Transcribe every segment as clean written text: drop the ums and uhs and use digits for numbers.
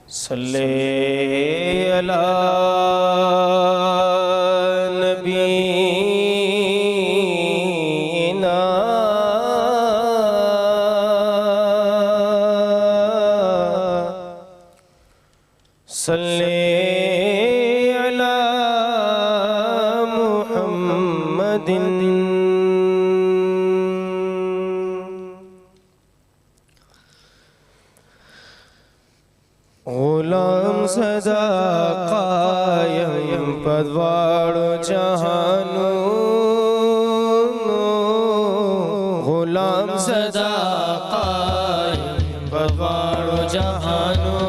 सल्ले अला नबीना सल्ले अला मुहम्मदिन। गुलाम सदा कायम पदवाड़ो जहानो, गुलाम सदा कायम पदवाड़ो जहानो।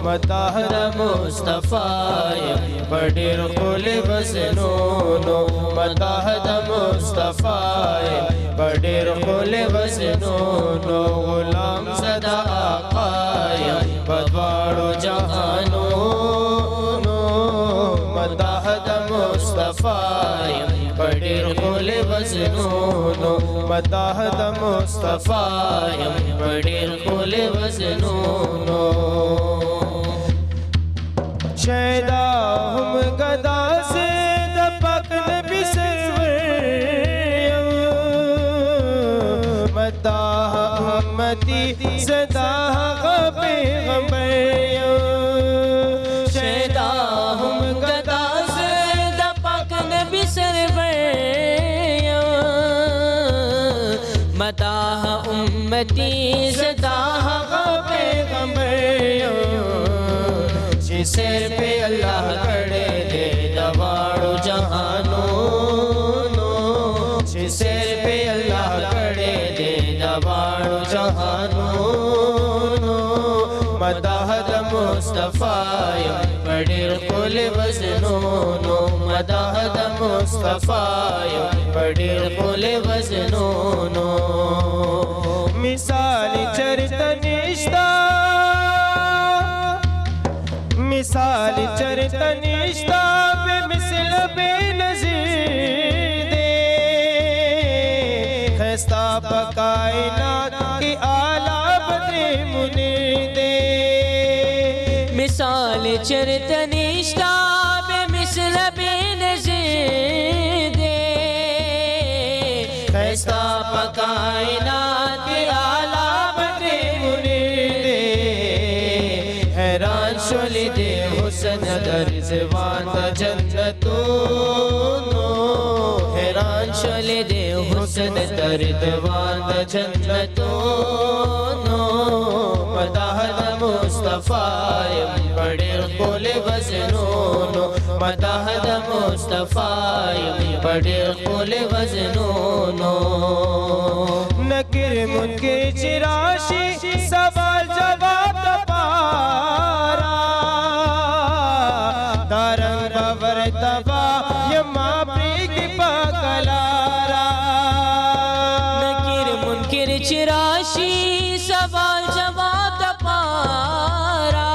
मताहर मुस्तफ़ायम बड़िर खुले वज़नोनो, मताहर मुस्तफ़ायम बड़िर खुले वज़नोनो। गुलाम सदा कायम पदवाड़ो जहानो, मताहर मुस्तफ़ायम बड़िर खुले वज़नोनो, मताहर मुस्तफ़ायम बड़िर खुले वज़नोनो। शैदा हम गदा से दपक नबी सरवर, मताह उम्मती सदा पैगंबर। शैदा हम गदा से दपक नबी सरवर, मताह उम्मती सदा पैगंबर। सिर पे अल्लाह खड़े दे दवाड़ो जहानो, सिर पे अल्लाह खड़े दे दवाड़ो जहानो। मदाहद मुस्तफ़ायम बड़िर खुले वज़नोनो, मदाहद मुस्तफ़ायम बड़िर खुले वज़नोनो। मिसाल चरित निष्ठा, मिसाल चरित निष्ठा पे मिसल बेनज़ीर दे, खस्ता कायनात की आला बदरे मुनीर दे। मिसाल चरित निष्ठा पे मिसल बेनज़ीर दे, खस्ता कायनात की आला बदरे मुनीर दे। हैरान शोली दे हुस्न दर्ज़वान जन्नतों, हैरान शोली दे हुस्न दर्ज़वान जन्नतों। मदाहद मुस्तफ़ायम बड़िर खुले वज़नोनो, मदाहद मुस्तफ़ायम बड़िर खुले वज़नोनो। नकिर मुनकिर चिराशी सवाल जवाब पारा, दारंग बवर तबा यमा प्रीत पकलारा। नकिर मुनकिर चिराशी सवाल जवाब पारा,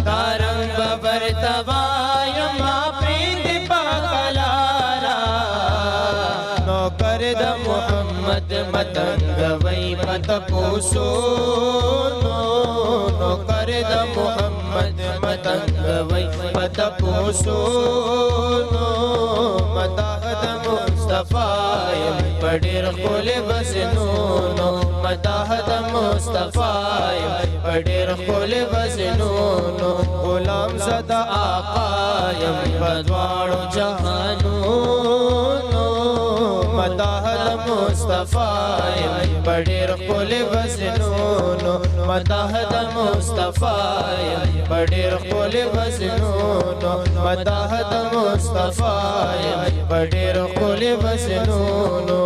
दारंग बवर तबा यमा प्रीत पकलारा। नौकर द मोहम्मद मतंग वही मत पोसो, नौकर द मोहम्मद मतंग वही मत पोसो। मदाहद मुस्तफ़ायम बड़िर खुले वज़नोनो, मदाहद मुस्तफ़ायम बड़िर खुले वज़नोनो। गुलाम ज़दा आक़ायम पदवाड़ो जहानो, मदाहद मुस्तफ़ायम बड़िर खुले वज़नोनो, मदाहद मुस्तफ़ायम बड़िर खुले वज़नोनो, मदाहद मुस्तफ़ायम बड़िर खुले वज़नोनो।